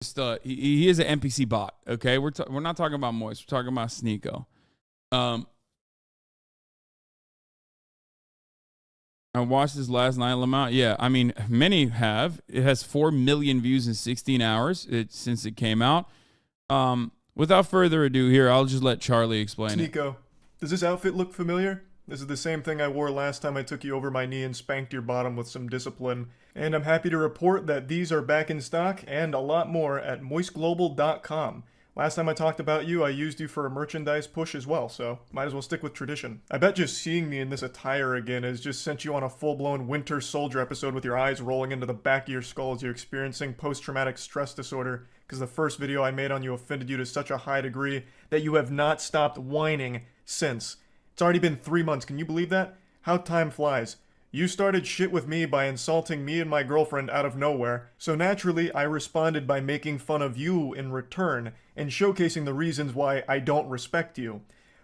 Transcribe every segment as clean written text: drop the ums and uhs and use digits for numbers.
Just, he is an NPC bot. Okay, we're not talking about Moist. We're talking about Sneako. I watched this last night, Lamont. Yeah, I mean, many have. It has 4 million views in 16 hours since it came out. Without further ado, here I'll just let Charlie explain it. Sneako, does this outfit look familiar? This is the same thing I wore last time I took you over my knee and spanked your bottom with some discipline. And I'm happy to report that these are back in stock and a lot more at moistglobal.com. Last time I talked about you, I used you for a merchandise push as well, so might as well stick with tradition. I bet just seeing me in this attire again has just sent you on a full-blown Winter Soldier episode with your eyes rolling into the back of your skull as you're experiencing post-traumatic stress disorder, because the first video I made on you offended you to such a high degree that you have not stopped whining since. It's already been 3 months, can you believe that? How time flies. You started shit with me by insulting me and my girlfriend out of nowhere, so naturally I responded by making fun of you in return, and showcasing the reasons why I don't respect you.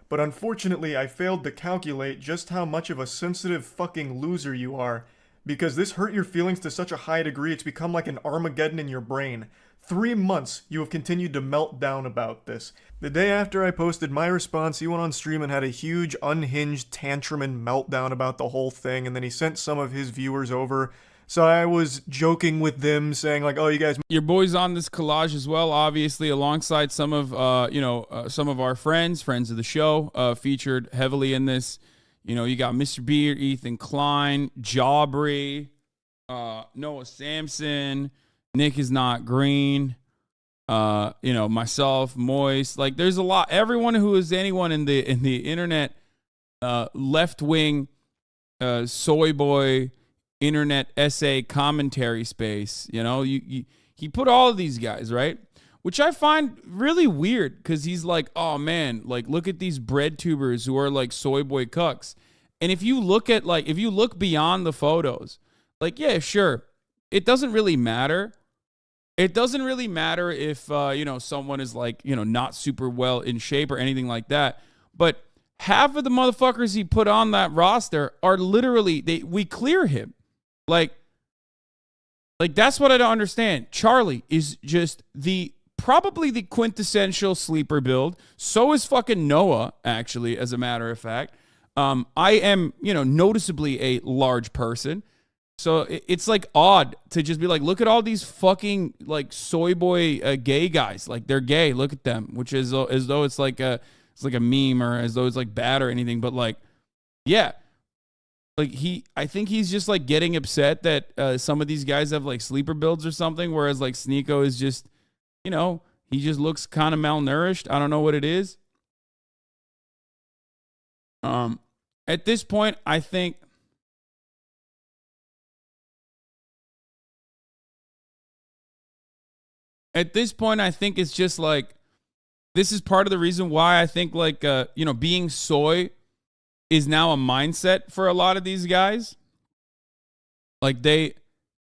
But unfortunately I failed to calculate just how much of a sensitive fucking loser you are, because this hurt your feelings to such a high degree it's become like an Armageddon in your brain. 3 months you have continued to melt down about this. The day after I posted my response, he went on stream and had a huge unhinged tantrum and meltdown about the whole thing, and then he sent some of his viewers over. So I was joking with them, saying like, "Oh, you guys." Your boy's on this collage as well, obviously, alongside some of some of our friends of the show, featured heavily in this. You know, you got Mr. Beard, Ethan Klein, Jawbry, Noah Sampson, Nick is not green. Myself, Moist, like there's a lot. Everyone who is anyone in the internet, left wing, soy boy, internet essay commentary space. You know, he put all of these guys, right? Which I find really weird because he's like, oh man, like look at these bread tubers who are like soy boy cucks. And if you look beyond the photos, like yeah, sure, it doesn't really matter. It doesn't really matter if, someone is like, not super well in shape or anything like that. But half of the motherfuckers he put on that roster are literally, we clear him. Like that's what I don't understand. Charlie is just probably the quintessential sleeper build. So is fucking Noah, actually, as a matter of fact. I am, noticeably a large person. So it's like odd to just be like, look at all these fucking like soy boy gay guys. Like they're gay. Look at them, which is as though it's like a meme or as though it's like bad or anything. But like, yeah, like I think he's just like getting upset that some of these guys have like sleeper builds or something. Whereas like Sneako is just, he just looks kind of malnourished. I don't know what it is. At this point, I think. At this point, I think it's just like, this is part of the reason why I think like, being soy is now a mindset for a lot of these guys. Like they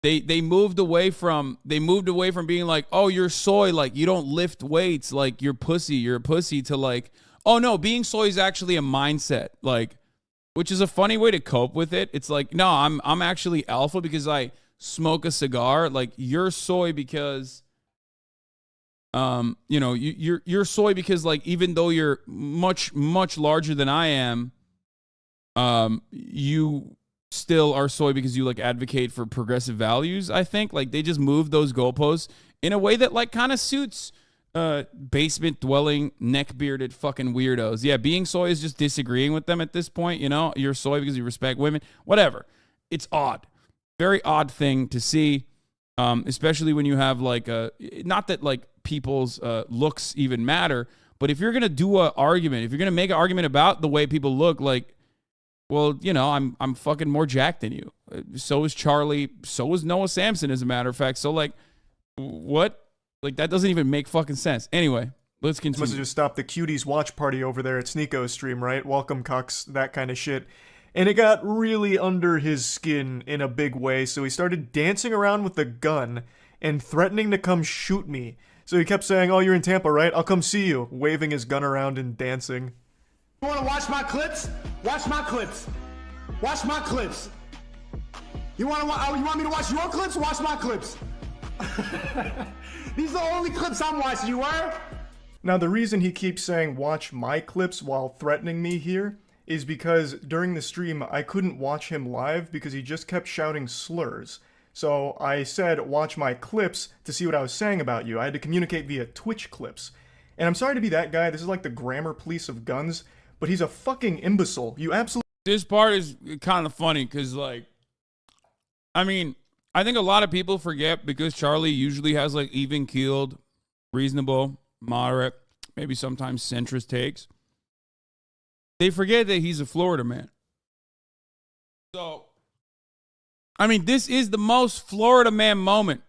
moved away from being like, oh, you're soy, like you don't lift weights, like you're a pussy to like, oh no, being soy is actually a mindset, like, which is a funny way to cope with it. It's like, no, I'm actually alpha because I smoke a cigar. Like you're soy because you're soy because like even though you're much larger than I am, you still are soy because you like advocate for progressive values. I think like they just moved those goalposts in a way that like kind of suits basement dwelling neck bearded fucking weirdos. Yeah, being soy is just disagreeing with them at this point. You're soy because you respect women. Whatever. It's odd, very odd thing to see. Especially when you have like not that like people's looks even matter, but if you're gonna do an argument, if you're gonna make an argument about the way people look, like, well, I'm fucking more jacked than you. So is Charlie. So is Noah Sampson, as a matter of fact. So like, what? Like that doesn't even make fucking sense. Anyway, let's continue. Must have just stopped the cuties watch party over there at Sneako's stream, right? Welcome cucks, that kind of shit. And it got really under his skin in a big way, so he started dancing around with a gun and threatening to come shoot me. So he kept saying, oh, you're in Tampa, right? I'll come see you, waving his gun around and dancing. You wanna watch my clips? Watch my clips. Watch my clips. You want me to watch your clips? Watch my clips. These are the only clips I'm watching, you were? Now, the reason he keeps saying watch my clips while threatening me here is because during the stream, I couldn't watch him live because he just kept shouting slurs. So I said watch my clips to see what I was saying about you. I had to communicate via Twitch clips. And I'm sorry to be that guy, this is like the grammar police of guns, but he's a fucking imbecile. You absolutely... This part is kind of funny because, like, I mean, I think a lot of people forget because Charlie usually has, like, even-keeled, reasonable, moderate, maybe sometimes centrist takes. They forget that he's a Florida man. So, I mean, this is the most Florida man moment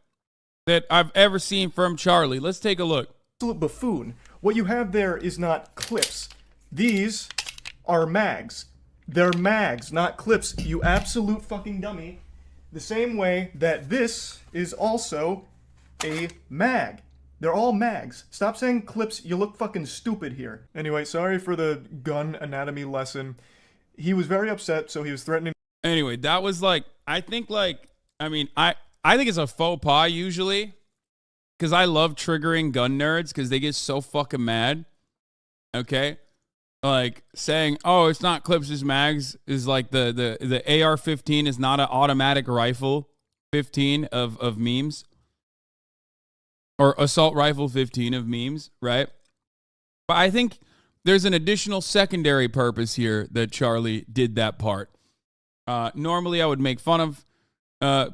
that I've ever seen from Charlie. Let's take a look. Absolute buffoon. What you have there is not clips. These are mags. They're mags, not clips, you absolute fucking dummy. The same way that this is also a mag. They're all mags. Stop saying clips, you look fucking stupid here. Anyway, sorry for the gun anatomy lesson. He was very upset, so he was threatening. Anyway, that was like, I think it's a faux pas usually. Because I love triggering gun nerds because they get so fucking mad. Okay? Like saying, oh, it's not clips, it's mags is like the AR-15 is not an automatic rifle 15 of memes. Or assault rifle 15 of memes, right? But I think there's an additional secondary purpose here that Charlie did that part. Normally I would make fun of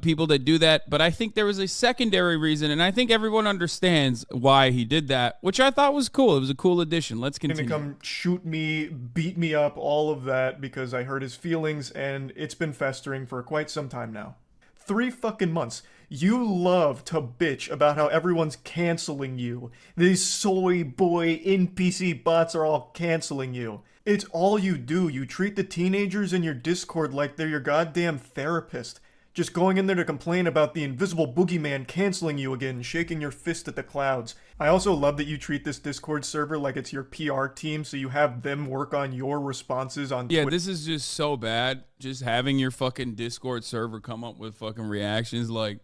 people that do that, but I think there was a secondary reason, and I think everyone understands why he did that, which I thought was cool. It was a cool addition. Let's continue. Gonna come shoot me, beat me up, all of that because I hurt his feelings, and it's been festering for quite some time now. 3 fucking months. You love to bitch about how everyone's canceling you. These soy boy NPC bots are all canceling you. It's all you do. You treat the teenagers in your Discord like they're your goddamn therapist. Just going in there to complain about the invisible boogeyman canceling you again, shaking your fist at the clouds. I also love that you treat this Discord server like it's your PR team, so you have them work on your responses on Twitter. Yeah, this is just so bad. Just having your fucking Discord server come up with fucking reactions, like,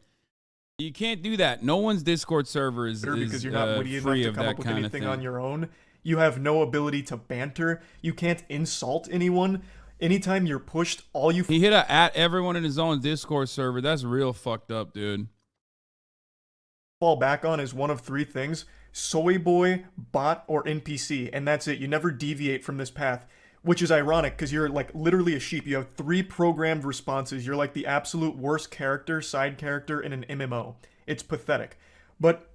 you can't do that. No one's Discord server is because you're not witty enough free to of come that up with kind of anything thing. on your own. You have no ability to banter. You can't insult anyone. Anytime you're pushed, all you... He hit a at everyone in his own Discord server. That's real fucked up, dude. Fall back on is one of 3 things: soy boy, bot, or NPC, and that's it. You never deviate from this path, which is ironic because you're like literally a sheep. You have 3 programmed responses. You're like the absolute worst character, side character in an MMO. It's pathetic. But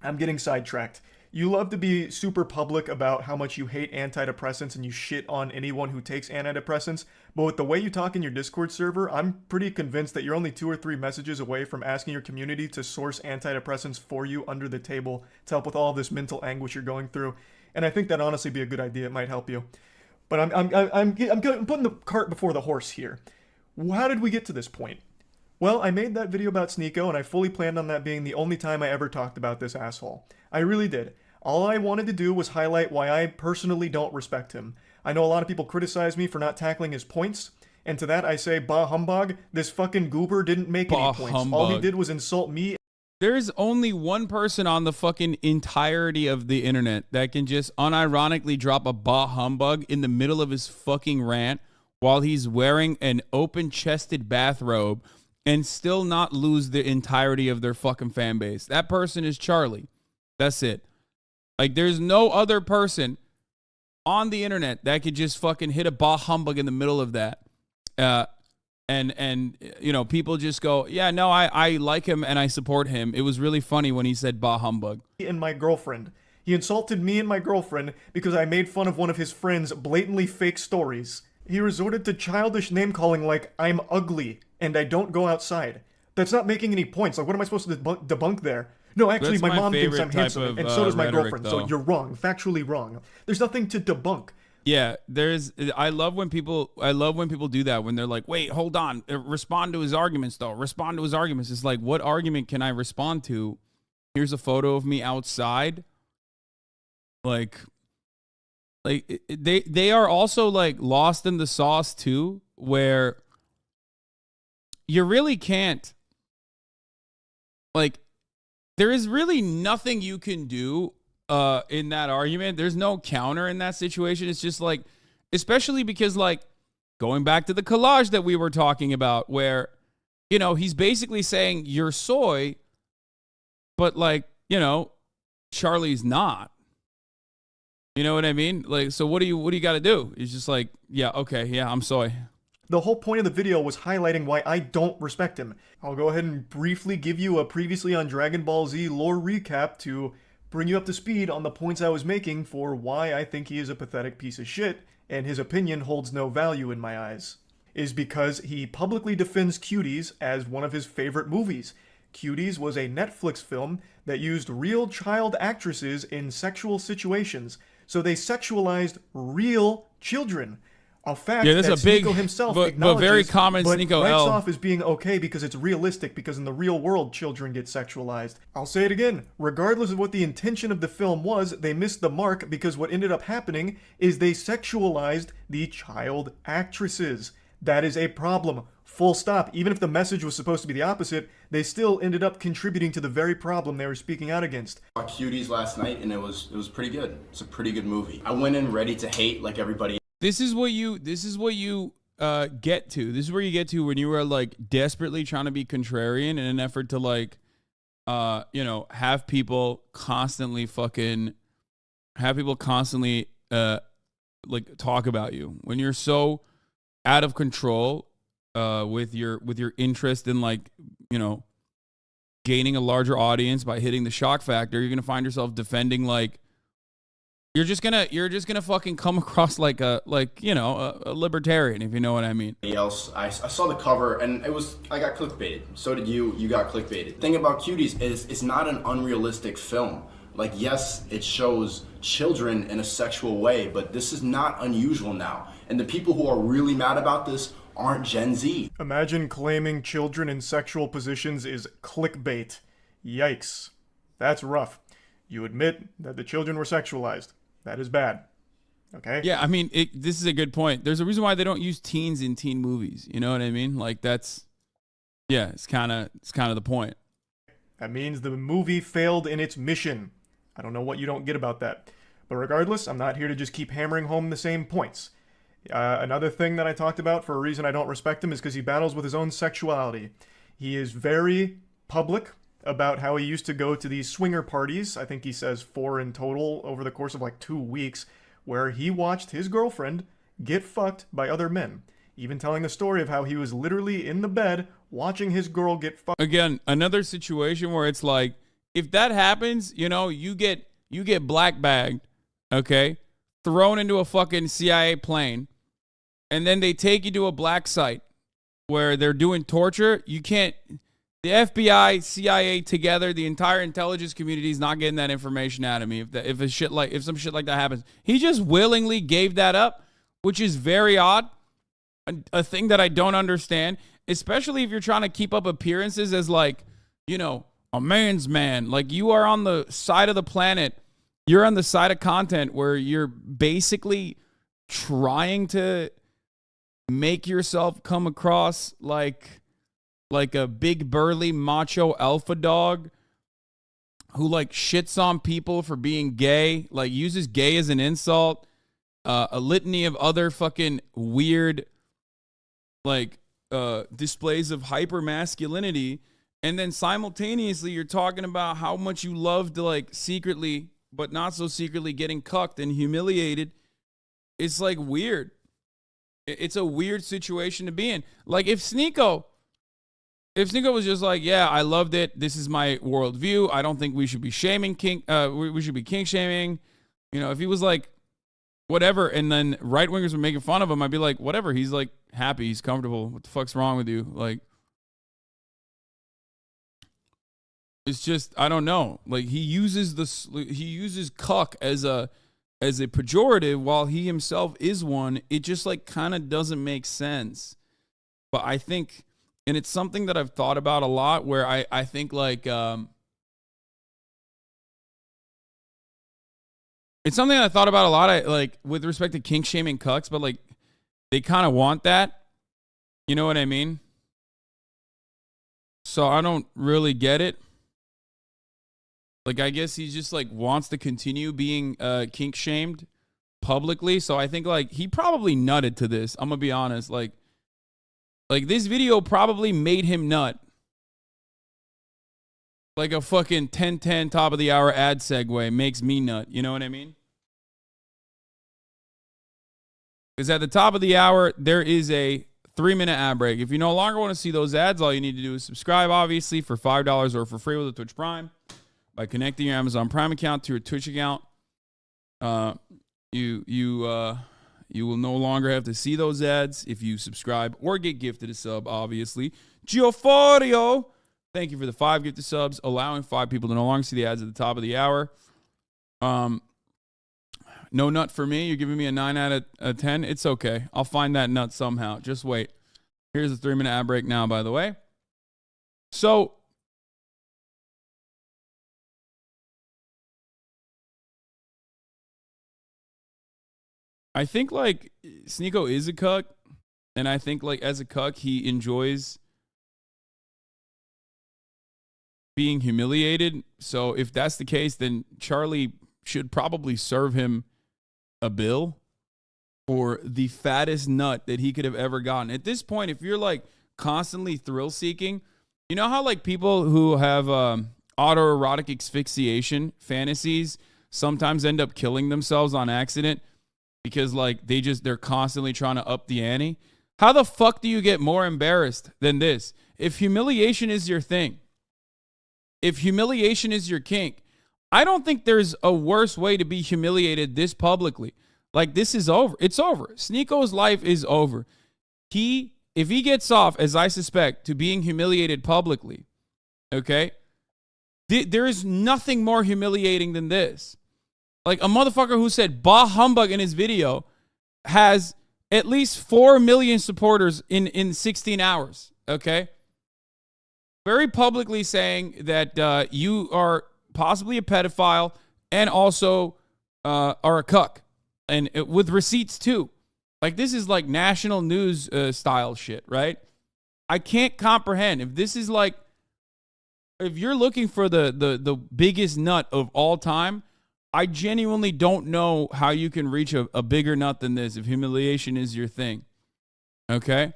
I'm getting sidetracked. You love to be super public about how much you hate antidepressants and you shit on anyone who takes antidepressants, but with the way you talk in your Discord server, I'm pretty convinced that you're only 2 or 3 messages away from asking your community to source antidepressants for you under the table to help with all this mental anguish you're going through, and I think that'd honestly be a good idea. It might help you. But I'm putting the cart before the horse here. How did we get to this point? Well, I made that video about Sneako, and I fully planned on that being the only time I ever talked about this asshole. I really did. All I wanted to do was highlight why I personally don't respect him. I know a lot of people criticize me for not tackling his points, and to that I say, bah humbug, this fucking goober didn't make any points. Humbug. All he did was insult me. There's only one person on the fucking entirety of the internet that can just unironically drop a bah humbug in the middle of his fucking rant while he's wearing an open-chested bathrobe and still not lose the entirety of their fucking fan base. That person is Charlie. That's it. Like, there's no other person on the internet that could just fucking hit a bah humbug in the middle of that. And you know, people just go, yeah, no, I like him and I support him. It was really funny when he said bah humbug. And my girlfriend. He insulted me and my girlfriend because I made fun of one of his friend's blatantly fake stories. He resorted to childish name-calling like, I'm ugly, and I don't go outside. That's not making any points. Like, what am I supposed to debunk there? No, actually, That's my my mom thinks I'm favorite type handsome, of, and so does my rhetoric, girlfriend, though. so you're wrong. Factually wrong. There's nothing to debunk. Yeah, I love when people do that, when they're like, wait, hold on, respond to his arguments though. Respond to his arguments. It's like, what argument can I respond to? Here's a photo of me outside. Like they are also like lost in the sauce too, where you really can't, like, there is really nothing you can do in that argument. There's no counter in that situation. It's just like, especially because like going back to the collage that we were talking about, where, you know, he's basically saying you're soy, but like, you know, Charlie's not. You know what I mean? Like, so what do you got to do? He's just like, yeah, okay, yeah, I'm soy. The whole point of the video was highlighting why I don't respect him. I'll go ahead and briefly give you a previously on Dragon Ball Z lore recap to bring you up to speed on the points I was making for why I think he is a pathetic piece of shit, and his opinion holds no value in my eyes. Is because he publicly defends Cuties as one of his favorite movies. Cuties was a Netflix film that used real child actresses in sexual situations, so they sexualized real children. A fact Yeah, that's that a big, Sneako himself but acknowledges, very common but Sneako writes L. off as being okay because it's realistic, because in the real world, children get sexualized. I'll say it again, regardless of what the intention of the film was, they missed the mark because what ended up happening is they sexualized the child actresses. That is a problem. Full stop. Even if the message was supposed to be the opposite, they still ended up contributing to the very problem they were speaking out against. I saw Cuties last night and it was pretty good. It's a pretty good movie. I went in ready to hate like everybody. This is what you get to. This is where you get to when you are like desperately trying to be contrarian in an effort to like, you know, have people constantly like talk about you. When you're so out of control with your interest in like, you know, gaining a larger audience by hitting the shock factor, you're gonna find yourself defending like. You're just gonna fucking come across like a libertarian, if you know what I mean. Else, I saw the cover and I got clickbaited. So did you. You got clickbaited. The thing about Cuties is it's not an unrealistic film. Like, yes, it shows children in a sexual way, but this is not unusual now. And the people who are really mad about this aren't Gen Z. Imagine claiming children in sexual positions is clickbait. Yikes. That's rough. You admit that the children were sexualized. That is bad. Okay? Yeah, I mean, this is a good point. There's a reason why they don't use teens in teen movies. You know what I mean? Like it's kind of the point. That means the movie failed in its mission. I don't know what you don't get about that. But regardless, I'm not here to just keep hammering home the same points. Another thing that I talked about for a reason I don't respect him is because he battles with his own sexuality. He is very public about how he used to go to these swinger parties, I think he says 4 in total over the course of like 2 weeks, where he watched his girlfriend get fucked by other men. Even telling the story of how he was literally in the bed watching his girl get fucked. Again, another situation where it's like, if that happens, you know, you get black bagged, okay, thrown into a fucking CIA plane, and then they take you to a black site where they're doing torture. You can't. The FBI, CIA together, the entire intelligence community is not getting that information out of me. If some shit like that happens, he just willingly gave that up, which is very odd. A thing that I don't understand, especially if you're trying to keep up appearances as like, you know, a man's man. Like, you are on the side of the planet. You're on the side of content where you're basically trying to make yourself come across like a big burly macho alpha dog who like shits on people for being gay, like uses gay as an insult, a litany of other fucking weird like displays of hyper masculinity, and then simultaneously you're talking about how much you love to like secretly but not so secretly getting cucked and humiliated. It's like weird. It's a weird situation to be in. Like if Sneako was just like, yeah, I loved it. This is my worldview. I don't think we should be shaming kink. We should be kink shaming. You know, if he was like, whatever, and then right wingers were making fun of him, I'd be like, whatever. He's like happy. He's comfortable. What the fuck's wrong with you? Like, it's just, I don't know. Like he uses cuck as a pejorative while he himself is one. It just like kind of doesn't make sense. But I think. And it's something that I've thought about a lot where I think like, it's something I thought about a lot, like with respect to kink shaming cucks, but like they kind of want that. You know what I mean? So I don't really get it. Like, I guess he just like wants to continue being kink shamed publicly. So I think like he probably nutted to this. I'm gonna be honest. Like this video probably made him nut. Like a fucking 10-10 top of the hour ad segue makes me nut. You know what I mean? Because at the top of the hour, there is a 3-minute ad break. If you no longer want to see those ads, all you need to do is subscribe, obviously, for $5 or for free with a Twitch Prime by connecting your Amazon Prime account to your Twitch account. You will no longer have to see those ads if you subscribe or get gifted a sub, obviously. Gioforio, thank you for the 5 gifted subs, allowing 5 people to no longer see the ads at the top of the hour. No nut for me. You're giving me a 9 out of 10. It's okay. I'll find that nut somehow. Just wait. Here's a 3-minute ad break now, by the way. So, I think like Sneako is a cuck, and I think like as a cuck he enjoys being humiliated. So if that's the case, then Charlie should probably serve him a bill for the fattest nut that he could have ever gotten. At this point, if you're like constantly thrill seeking, you know how like people who have autoerotic asphyxiation fantasies sometimes end up killing themselves on accident because like they're constantly trying to up the ante. How the fuck do you get more embarrassed than this? If humiliation is your thing, if humiliation is your kink, I don't think there's a worse way to be humiliated this publicly. Like, this is over. It's over. Sneako's life is over. If he gets off, as I suspect, to being humiliated publicly, okay, there is nothing more humiliating than this. Like, a motherfucker who said bah humbug in his video has at least 4 million supporters in 16 hours, okay? Very publicly saying that you are possibly a pedophile and also are a cuck. And with receipts too. Like, this is like national news style shit, right? I can't comprehend. If this is like, if you're looking for the biggest nut of all time, I genuinely don't know how you can reach a bigger nut than this if humiliation is your thing. Okay?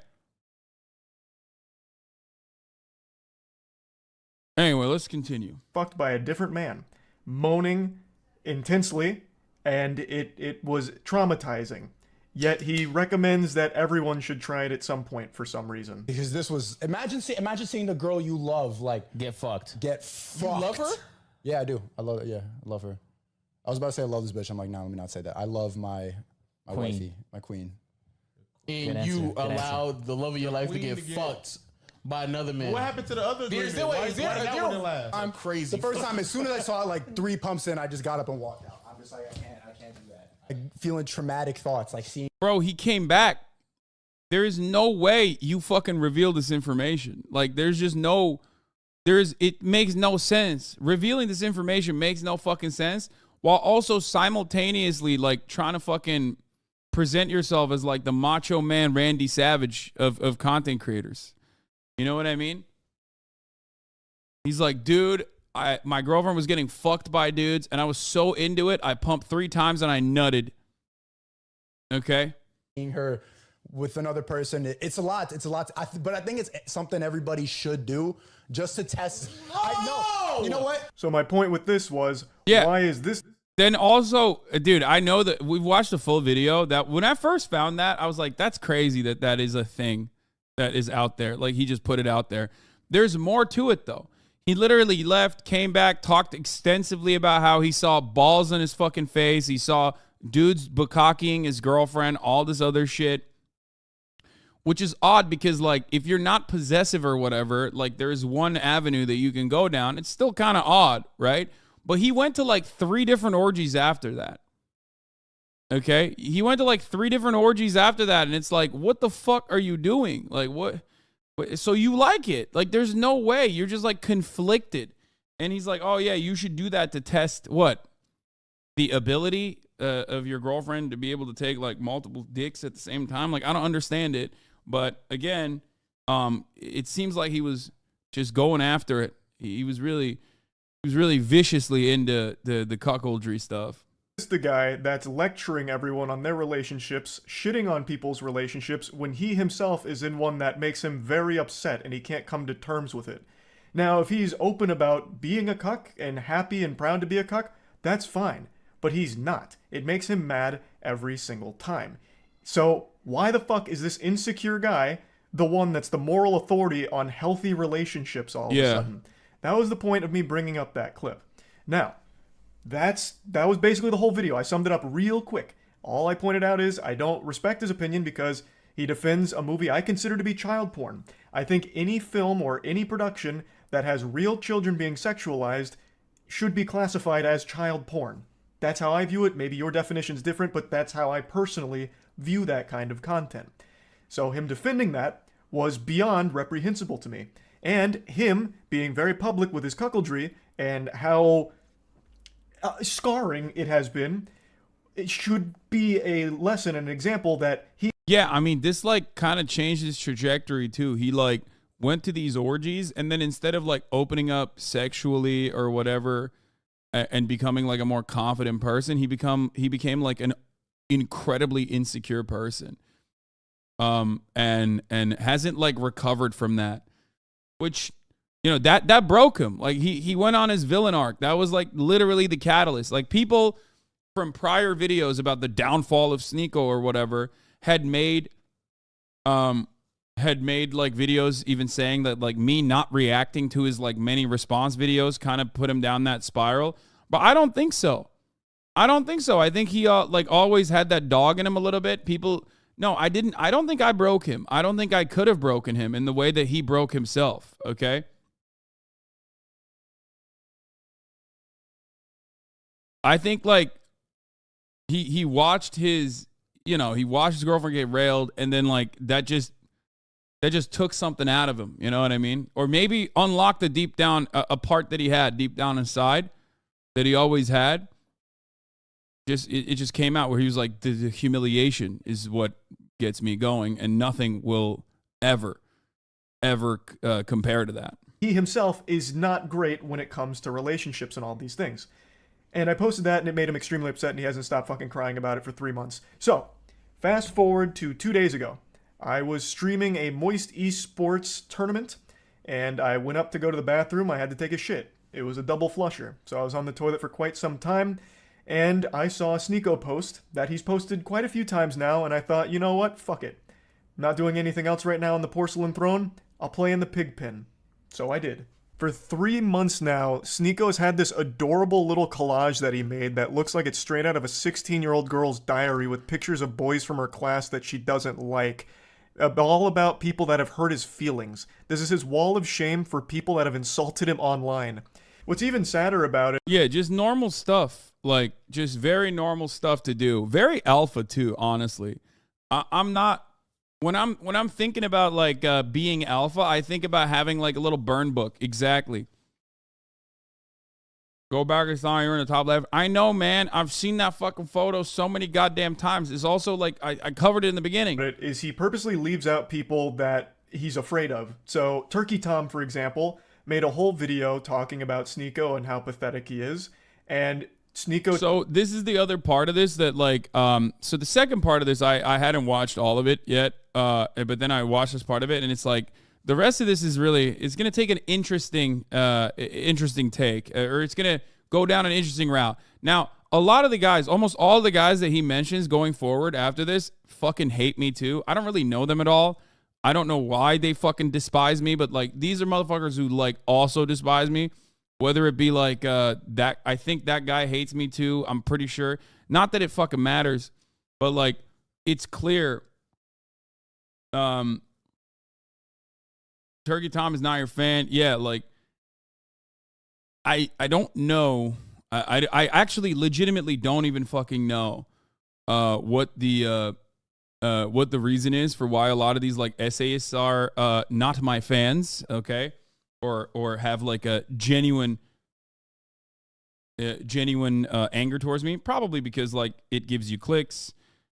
Anyway, let's continue. Fucked by a different man, moaning intensely, and it was traumatizing. Yet he recommends that everyone should try it at some point for some reason. Because this was imagine seeing the girl you love like get fucked. Get fucked. You love her? Yeah, I do. I love it. Yeah, I love her. I was about to say I love this bitch. I'm like, no, let me not say that. I love my wifey, my queen. And you allowed the love of your life to get fucked by another man. What happened to the other agreement? Why that one last? I'm crazy. The first time, as soon as I saw it, like 3 pumps in, I just got up and walked out. I'm just like, I can't do that. Like feeling traumatic thoughts, like seeing. Bro, he came back. There is no way you fucking reveal this information. Like, it makes no sense. Revealing this information makes no fucking sense, while also simultaneously like trying to fucking present yourself as like the macho man Randy Savage of content creators. You know what I mean? He's like, dude, my girlfriend was getting fucked by dudes, and I was so into it, I pumped 3 times and I nutted. Okay? Seeing her with another person, it's a lot. But I think it's something everybody should do just to test. I know. You know what? So my point with this was, Yeah. why is this? Then also, dude, I know that we've watched the full video. That when I first found that, I was like, that's crazy that is a thing that is out there. Like, he just put it out there. There's more to it, though. He literally left, came back, talked extensively about how he saw balls on his fucking face. He saw dudes bukkakking his girlfriend, all this other shit. Which is odd because, like, if you're not possessive or whatever, like, there's one avenue that you can go down. It's still kind of odd, right? But he went to, like, 3 different orgies after that. Okay? He went to, like, 3 different orgies after that, and it's like, what the fuck are you doing? Like, what? So you like it. Like, there's no way. You're just, like, conflicted. And he's like, oh, yeah, you should do that to test what? The ability of your girlfriend to be able to take, like, multiple dicks at the same time? Like, I don't understand it. But again, it seems like he was just going after it. He was really He was really viciously into the cuckoldry stuff. This is the guy that's lecturing everyone on their relationships, shitting on people's relationships when he himself is in one that makes him very upset and he can't come to terms with it. Now, if he's open about being a cuck and happy and proud to be a cuck, that's fine. But he's not. It makes him mad every single time. So why the fuck is this insecure guy the one that's the moral authority on healthy relationships all of a sudden? That was the point of me bringing up that clip. Now, that was basically the whole video. I summed it up real quick. All I pointed out is I don't respect his opinion because he defends a movie I consider to be child porn. I think any film or any production that has real children being sexualized should be classified as child porn. That's how I view it. Maybe your definition's different, but that's how I personally view that kind of content. So him defending that was beyond reprehensible to me. And him being very public with his cuckoldry and how scarring it has been, it should be a lesson, an example that he... Yeah, I mean, this, like, kind of changed his trajectory, too. He, like, went to these orgies, and then instead of, like, opening up sexually or whatever and becoming, like, a more confident person, he became like, an incredibly insecure person. And hasn't, like, recovered from that. Which... You know, that broke him. Like, he went on his villain arc. That was, like, literally the catalyst. Like, people from prior videos about the downfall of Sneako or whatever had made like, videos even saying that, like, me not reacting to his, like, many response videos kind of put him down that spiral. But I don't think so. I think he, like, always had that dog in him a little bit. No, I didn't. I don't think I broke him. I don't think I could have broken him in the way that he broke himself, okay? I think, like, he watched his, he watched his girlfriend get railed, and then, like, that just took something out of him, you know what I mean? Or maybe unlocked a part that he had deep down inside that he always had. It just came out where he was like, the humiliation is what gets me going, and nothing will ever compare to that. He himself is not great when it comes to relationships and all these things. And I posted that, and it made him extremely upset, and he hasn't stopped fucking crying about it for 3 months. So, fast forward to 2 days ago. I was streaming a Moist Esports tournament, and I went up to go to the bathroom. I had to take a shit. It was a double flusher, so I was on the toilet for quite some time, and I saw a Sneako post that he's posted quite a few times now, and I thought, you know what? Fuck it. I'm not doing anything else right now on the porcelain throne. I'll play in the pig pen. So I did. For 3 months now, Sneako's had this adorable little collage that he made that looks like it's straight out of a 16-year-old girl's diary with pictures of boys from her class that she doesn't like. All about people that have hurt his feelings. This is his wall of shame for people that have insulted him online. What's even sadder about it... Yeah, just normal stuff. Like, just very normal stuff to do. Very alpha, too, honestly. I'm not... When I'm thinking about, like, being alpha, I think about having, like, a little burn book. Exactly. Go back and saw you're in the top left. I know, man. I've seen that fucking photo so many goddamn times. It's also, like, I covered it in the beginning. Is he purposely leaves out people that he's afraid of. So, Turkey Tom, for example, made a whole video talking about Sneako and how pathetic he is. And... Sneako. So this is the other part of this that, like, so the second part of this, I hadn't watched all of it yet, but then I watched this part of it, and it's like, the rest of this is really, it's going to take an interesting take, or it's going to go down an interesting route. Now, a lot of the guys, almost all the guys that he mentions going forward after this fucking hate me too. I don't really know them at all. I don't know why they fucking despise me, but, like, these are motherfuckers who, like, also despise me. Whether it be like that, I think that guy hates me too. I'm pretty sure. Not that it fucking matters, but, like, it's clear. Turkey Tom is not your fan. Yeah, like, I don't know. I actually legitimately don't even fucking know what the reason is for why a lot of these, like, essayists are not my fans. Okay. Or have, like, a genuine anger towards me. Probably because, like, it gives you clicks.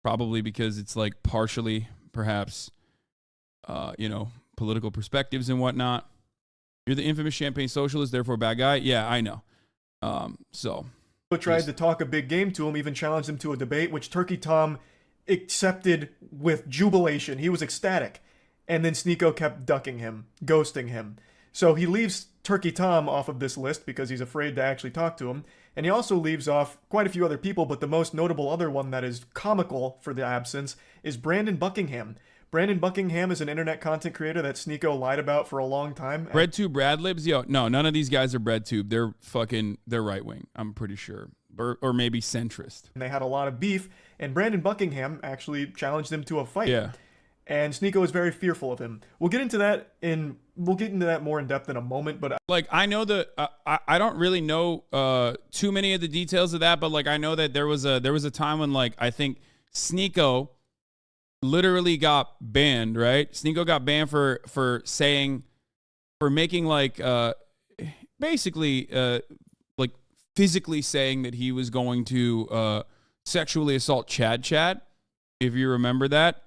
Probably because it's, like, partially, perhaps, political perspectives and whatnot. You're the infamous champagne socialist, therefore bad guy. Yeah, I know. So tried to talk a big game to him, even challenged him to a debate, which Turkey Tom accepted with jubilation. He was ecstatic. And then Sneako kept ducking him, ghosting him. So he leaves Turkey Tom off of this list because he's afraid to actually talk to him. And he also leaves off quite a few other people, but the most notable other one that is comical for the absence is Brandon Buckingham. Brandon Buckingham is an internet content creator that Sneako lied about for a long time. BreadTube Bradlibs? Yo, no, none of these guys are BreadTube. They're right wing, I'm pretty sure. Or maybe centrist. And they had a lot of beef, and Brandon Buckingham actually challenged him to a fight. Yeah. And Sneako is very fearful of him. We'll get into that more in depth in a moment, but like I know I don't really know too many of the details of that, but like I know that there was a time when like I think Sneako literally got banned, right? Sneako got banned for making like basically like physically saying that he was going to sexually assault Chad, if you remember that.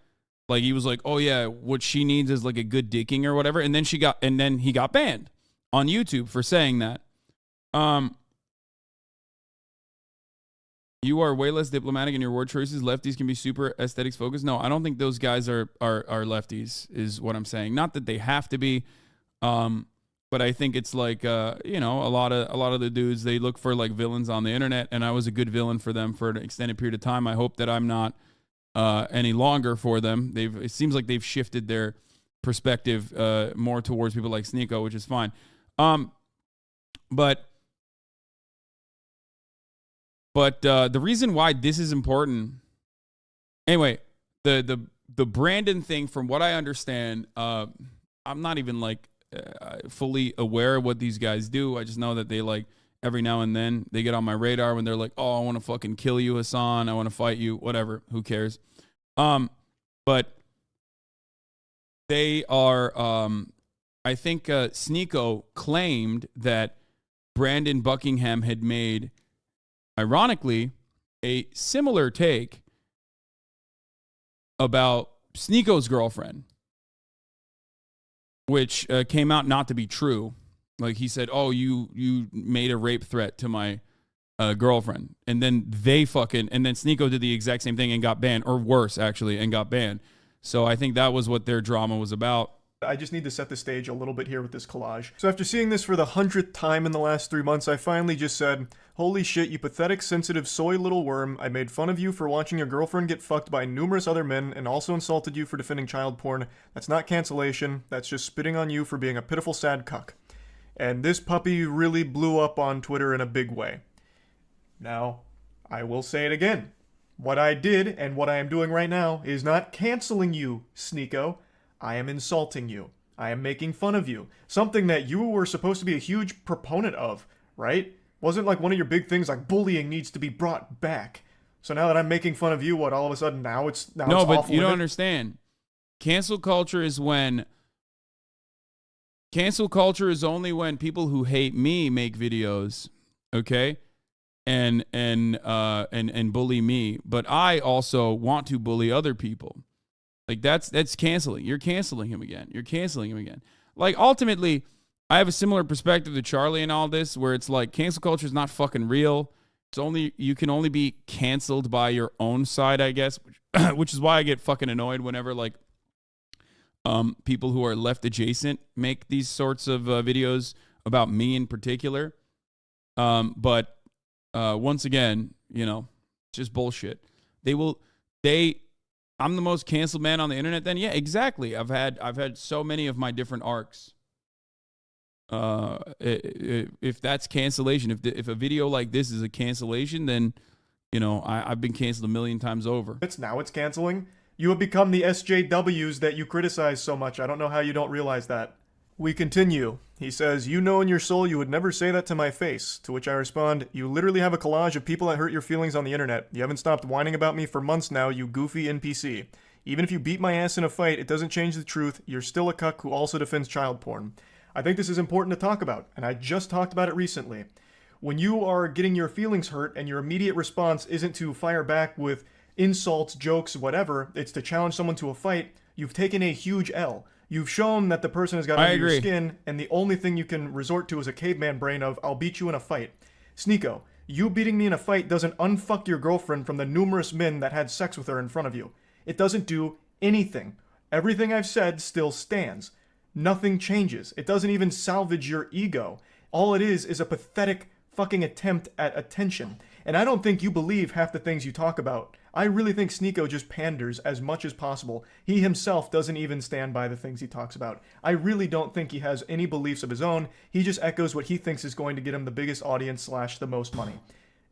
Like he was like, oh yeah, what she needs is like a good dicking or whatever. And then he got banned on YouTube for saying that. You are way less diplomatic in your word choices. Lefties can be super aesthetics focused. No, I don't think those guys are lefties, is what I'm saying. Not that they have to be, but I think it's like a lot of the dudes, they look for like villains on the internet, and I was a good villain for them for an extended period of time. I hope that I'm not any longer for them. It seems like they've shifted their perspective more towards people like Sneako, which is fine. But the reason why this is important, anyway, the Brandon thing, from what I understand, I'm not even like fully aware of what these guys do. I just know that they like every now and then they get on my radar when they're like, oh, I want to fucking kill you, Hasan. I want to fight you, whatever. Who cares? But they are, I think Sneako claimed that Brandon Buckingham had made, ironically, a similar take about Sneako's girlfriend, which came out not to be true. Like he said, oh, you made a rape threat to my girlfriend. And then and then Sneako did the exact same thing and got banned, or worse, actually, and got banned. So I think that was what their drama was about. I just need to set the stage a little bit here with this collage. So after seeing this for the 100th time in the last 3 months, I finally just said, holy shit, you pathetic, sensitive, soy little worm. I made fun of you for watching your girlfriend get fucked by numerous other men and also insulted you for defending child porn. That's not cancellation. That's just spitting on you for being a pitiful, sad cuck. And this puppy really blew up on Twitter in a big way. Now, I will say it again. What I did and what I am doing right now is not canceling you, Sneako. I am insulting you. I am making fun of you. Something that you were supposed to be a huge proponent of, right? Wasn't like one of your big things like bullying needs to be brought back. So now that I'm making fun of you, what, all of a sudden now it's off limits? No, but you don't understand. Cancel culture is only when people who hate me make videos, okay? And bully me, but I also want to bully other people. Like that's canceling. You're canceling him again. Like ultimately, I have a similar perspective to Charlie and all this, where it's like cancel culture is not fucking real. You can only be canceled by your own side, I guess, which is why I get fucking annoyed whenever like people who are left adjacent make these sorts of videos about me in particular. But once again, just bullshit. I'm the most canceled man on the internet. Then yeah, exactly. I've had so many of my different arcs. If that's cancellation, if a video like this is a cancellation, then I've been canceled a million times over. Now it's canceling. You have become the SJWs that you criticize so much. I don't know how you don't realize that. We continue. He says, you know in your soul you would never say that to my face. To which I respond, you literally have a collage of people that hurt your feelings on the internet. You haven't stopped whining about me for months now, you goofy NPC. Even if you beat my ass in a fight, it doesn't change the truth. You're still a cuck who also defends child porn. I think this is important to talk about, and I just talked about it recently. When you are getting your feelings hurt and your immediate response isn't to fire back with insults, jokes, whatever, it's to challenge someone to a fight, you've taken a huge L. You've shown that the person has got under your skin, and the only thing you can resort to is a caveman brain of, I'll beat you in a fight. Sneako, you beating me in a fight doesn't unfuck your girlfriend from the numerous men that had sex with her in front of you. It doesn't do anything. Everything I've said still stands. Nothing changes. It doesn't even salvage your ego. All it is a pathetic fucking attempt at attention. And I don't think you believe half the things you talk about. I really think Sneako just panders as much as possible. He himself doesn't even stand by the things he talks about. I really don't think he has any beliefs of his own. He just echoes what he thinks is going to get him the biggest audience / the most money.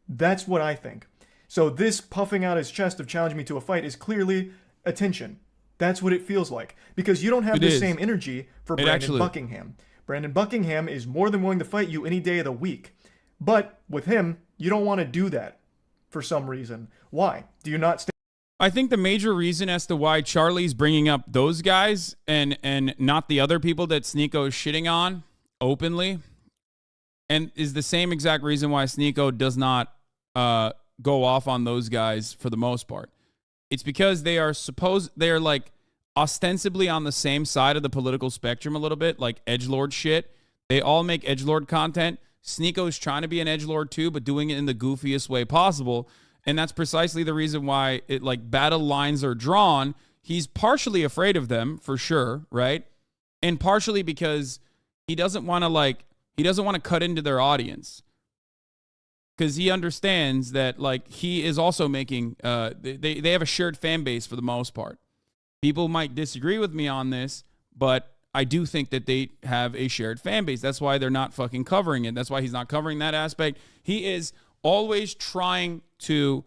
That's what I think. So this puffing out his chest of challenging me to a fight is clearly attention. That's what it feels like. Because you don't have the same energy for Brandon Buckingham. Brandon Buckingham is more than willing to fight you any day of the week. But with him, you don't want to do that for some reason. Why? Do you not I think the major reason as to why Charlie's bringing up those guys and not the other people that Sneako is shitting on openly, and is the same exact reason why Sneako does not go off on those guys for the most part. It's because they are like ostensibly on the same side of the political spectrum a little bit, like edgelord shit. They all make edgelord content. Sneako's trying to be an edgelord too, but doing it in the goofiest way possible. And that's precisely the reason why battle lines are drawn. He's partially afraid of them for sure, right? And partially because he doesn't want to cut into their audience. Because he understands that he is also making they have a shared fan base for the most part. People might disagree with me on this, but I do think that they have a shared fan base. That's why they're not fucking covering it. That's why he's not covering that aspect. He is always trying to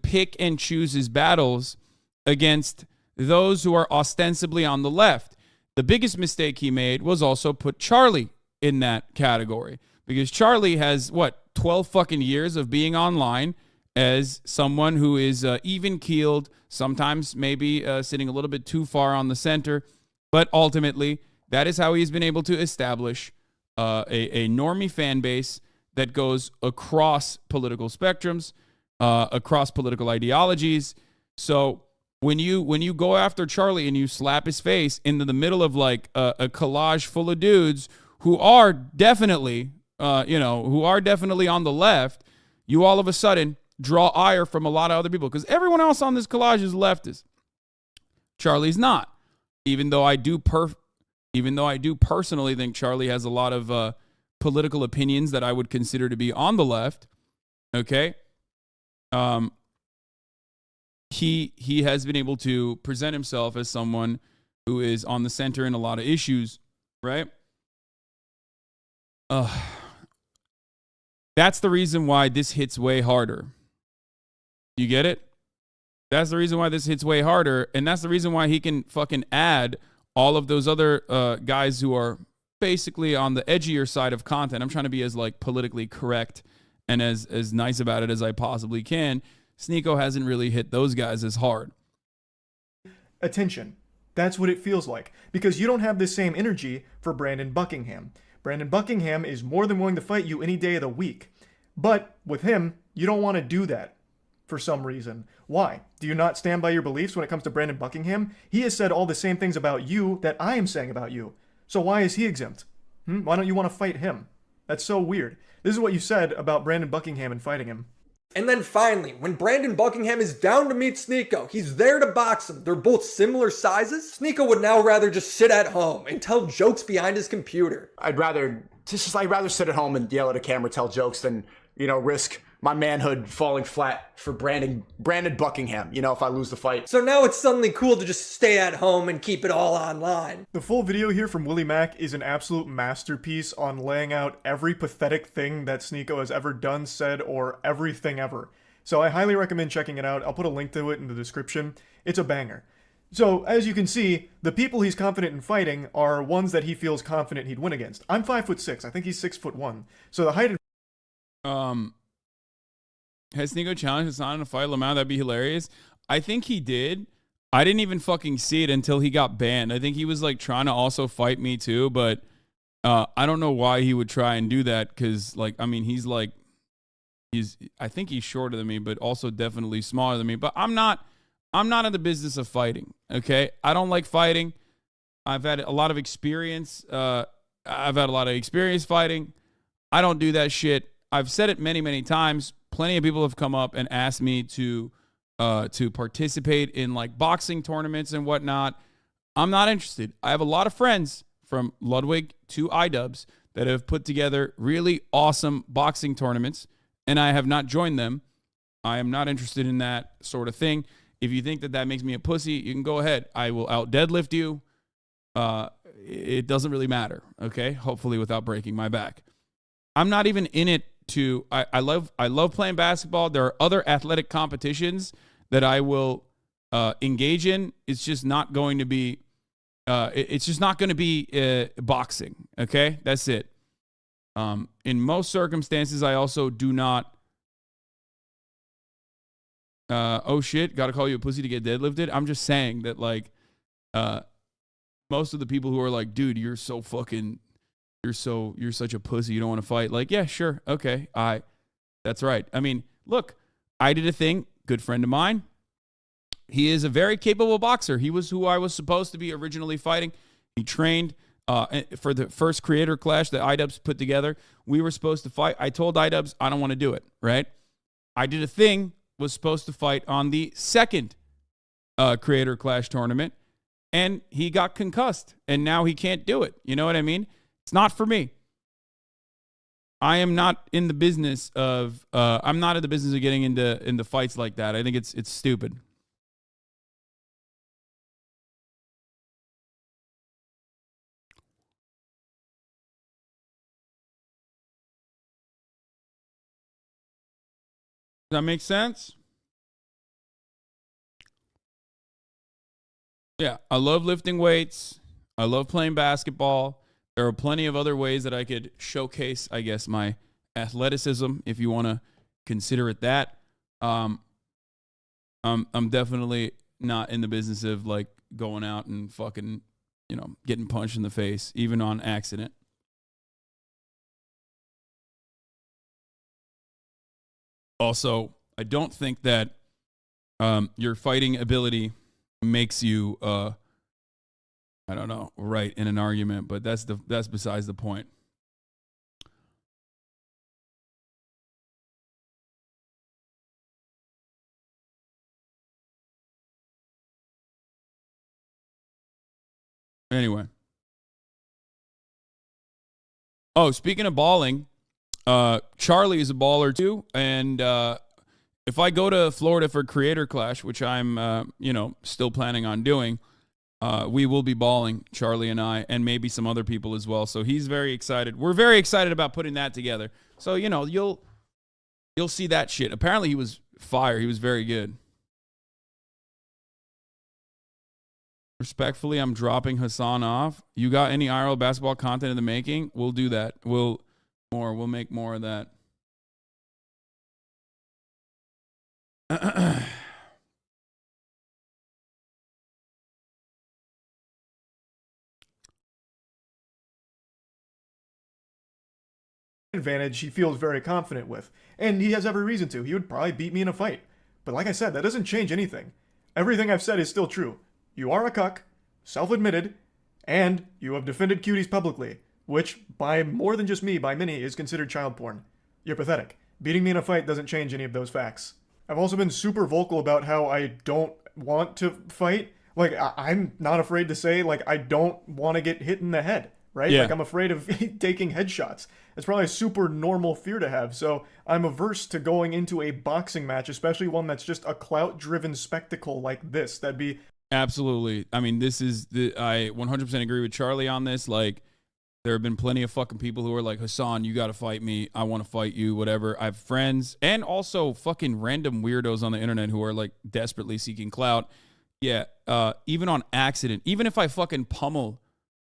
pick and choose his battles against those who are ostensibly on the left. The biggest mistake he made was also put Charlie in that category, because Charlie has 12 fucking years of being online as someone who is even-keeled, sometimes maybe sitting a little bit too far on the center, but ultimately that is how he's been able to establish a normie fan base that goes across political spectrums, across political ideologies. So when you go after Charlie and you slap his face into the middle of a collage full of dudes who are definitely on the left, you all of a sudden draw ire from a lot of other people, because everyone else on this collage is leftist. Charlie's not. Even though I do personally think Charlie has a lot of political opinions that I would consider to be on the left. Okay. He has been able to present himself as someone who is on the center in a lot of issues, right? That's the reason why this hits way harder. You get it? That's the reason why this hits way harder, and that's the reason why he can fucking add all of those other guys who are basically on the edgier side of content. I'm trying to be as politically correct and as nice about it as I possibly can. Sneako hasn't really hit those guys as hard. Attention. That's what it feels like, because you don't have the same energy for Brandon Buckingham. Brandon Buckingham is more than willing to fight you any day of the week. But with him, you don't want to do that for some reason. Why? Do you not stand by your beliefs when it comes to Brandon Buckingham? He has said all the same things about you that I am saying about you. So why is he exempt? Why don't you want to fight him? That's so weird. This is what you said about Brandon Buckingham and fighting him. And then finally, when Brandon Buckingham is down to meet Sneako, he's there to box him. They're both similar sizes. Sneako would now rather just sit at home and tell jokes behind his computer. I'd rather sit at home and yell at a camera, tell jokes than, risk my manhood falling flat for Brandon Buckingham, if I lose the fight. So now it's suddenly cool to just stay at home and keep it all online. The full video here from Willie Mack is an absolute masterpiece on laying out every pathetic thing that Sneako has ever done, said, or everything ever. So I highly recommend checking it out. I'll put a link to it in the description. It's a banger. So, as you can see, the people he's confident in fighting are ones that he feels confident he'd win against. I'm 5'6". I think he's 6'1". So the height Has Sneako challenged Hasan in a fight? Lamau, that'd be hilarious. I think he did. I didn't even fucking see it until he got banned. I think he was trying to also fight me too, but I don't know why he would try and do that, because I think he's shorter than me, but also definitely smaller than me. But I'm not in the business of fighting. Okay, I don't like fighting. I've had a lot of experience. Fighting. I don't do that shit. I've said it many, many times. Plenty of people have come up and asked me to participate in like boxing tournaments and whatnot. I'm not interested. I have a lot of friends from Ludwig to iDubbbz that have put together really awesome boxing tournaments, and I have not joined them. I am not interested in that sort of thing. If you think that that makes me a pussy, you can go ahead. I will out deadlift you. It doesn't really matter, okay? Hopefully without breaking my back. I'm not even in it to I love playing basketball. There are other athletic competitions that I will engage in. It's just not going to be boxing, okay? That's it. In most circumstances, I also do not oh shit, gotta call you a pussy to get deadlifted. I'm just saying that, like, most of the people who are like, dude, you're such a pussy, you don't want to fight. Like, yeah, sure, okay, that's right. I mean, look, I did a thing, good friend of mine. He is a very capable boxer. He was who I was supposed to be originally fighting. He trained for the first creator clash that iDubbbz put together. We were supposed to fight. I told iDubbbz, I don't want to do it, right? I did a thing, was supposed to fight on the second creator clash tournament, and he got concussed, and now he can't do it. You know what I mean? It's not for me. I am not in the business of getting into fights like that. I think it's stupid. Does that make sense? Yeah, I love lifting weights. I love playing basketball. There are plenty of other ways that I could showcase, I guess, my athleticism, if you want to consider it that. I'm definitely not in the business of like going out and fucking, getting punched in the face, even on accident. Also, I don't think that your fighting ability makes you, right in an argument, but that's besides the point. Anyway. Oh, speaking of balling, Charlie is a baller too, and if I go to Florida for Creator Clash, which I'm still planning on doing, we will be balling, Charlie and I, and maybe some other people as well. So he's very excited. We're very excited about putting that together. So you'll see that shit. Apparently he was fire. He was very good. Respectfully, I'm dropping Hasan off. You got any IRL basketball content in the making? We'll do that. We'll make more of that. Advantage he feels very confident with, and he has every reason to. He would probably beat me in a fight. But like I said, that doesn't change anything. Everything I've said is still true. You are a cuck, self-admitted, and you have defended cuties publicly, which, by more than just me, by many, is considered child porn. You're pathetic. Beating me in a fight doesn't change any of those facts. I've also been super vocal about how I don't want to fight. Like, I'm not afraid to say, like, I don't want to get hit in the head, right? Yeah. Like, I'm afraid of taking headshots. It's probably a super normal fear to have, so I'm averse to going into a boxing match, especially one that's just a clout-driven spectacle like this. That'd be... Absolutely. I mean, I 100% agree with Charlie on this. Like, there have been plenty of fucking people who are like, Hasan, you got to fight me. I want to fight you, whatever. I have friends and also fucking random weirdos on the internet who are like desperately seeking clout. Yeah. Even on accident, even if I fucking pummel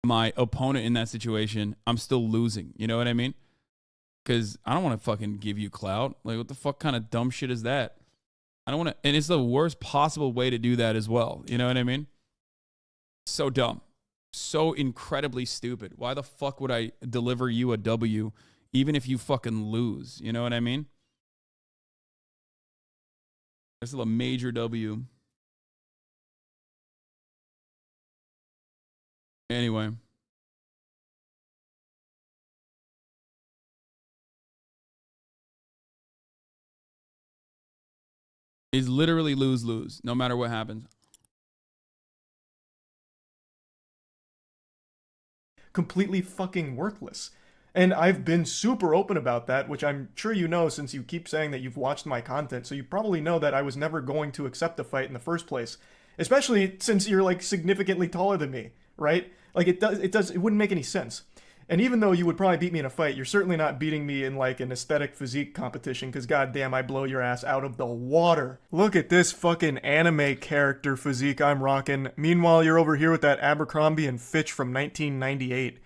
my opponent in that situation, I'm still losing. You know what I mean? Because I don't want to fucking give you clout. Like, what the fuck kind of dumb shit is that? I don't want to, and it's the worst possible way to do that as well. You know what I mean? So dumb. So incredibly stupid. Why the fuck would I deliver you a W even if you fucking lose? You know what I mean? This is a major W. Anyway. is literally lose-lose, no matter what happens. Completely fucking worthless. And I've been super open about that, which I'm sure you know since you keep saying that you've watched my content, so you probably know that I was never going to accept a fight in the first place. Especially since you're like significantly taller than me, right? Like it wouldn't make any sense. And even though you would probably beat me in a fight, you're certainly not beating me in like an aesthetic physique competition, because goddamn, I blow your ass out of the water. Look at this fucking anime character physique I'm rocking. Meanwhile, you're over here with that Abercrombie and Fitch from 1998.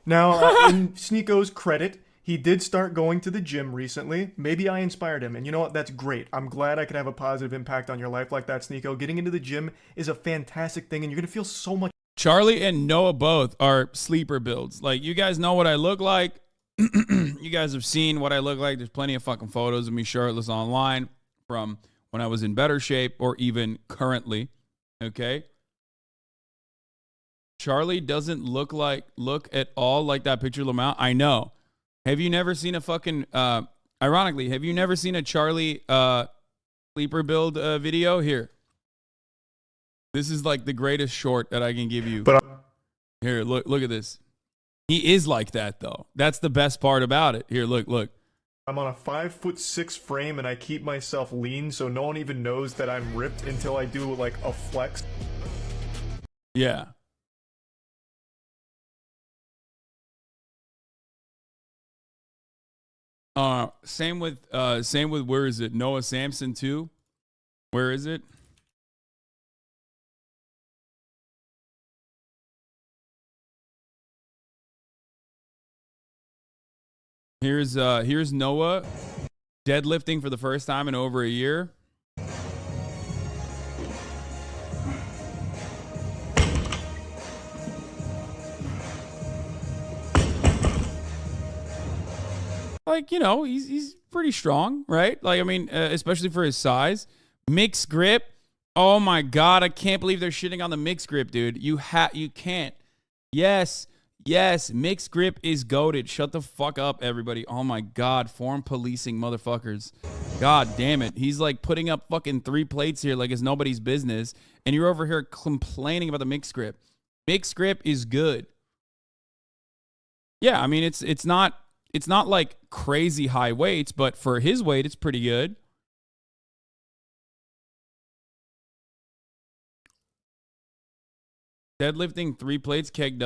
Now, in Sneako's credit, he did start going to the gym recently. Maybe I inspired him, and you know what? That's great. I'm glad I could have a positive impact on your life like that, Sneako. Getting into the gym is a fantastic thing, and you're gonna feel so much. Charlie and Noah both are sleeper builds. Like, you guys know what I look like. You guys have seen what I look like. There's plenty of fucking photos of me shirtless online from when I was in better shape or even currently. Okay? Charlie doesn't look at all like that picture of Lamont. I know. Have you never seen a fucking, ironically, have you never seen a Charlie sleeper build video? Here. This is like the greatest short that I can give you. But here, look at this. He is like that, though. That's the best part about it. Here, look. I'm on a 5'6" frame, and I keep myself lean, so no one even knows that I'm ripped until I do like a flex. Yeah. Same with where is it? Noah Samson too. Where is it? Here's Noah deadlifting for the first time in over a year. Like, you know, he's pretty strong, right? Like, I mean, especially for his size. Mixed grip. Oh my God, I can't believe they're shitting on the mixed grip, dude. You can't. Yes, mixed grip is goated. Shut the fuck up, everybody. Oh my God, form policing motherfuckers. God damn it. He's like putting up fucking 3 plates here like it's nobody's business, and you're over here complaining about the mixed grip. Mixed grip is good. Yeah, I mean, it's not like crazy high weights, but for his weight, it's pretty good. Deadlifting 3 plates, keg W.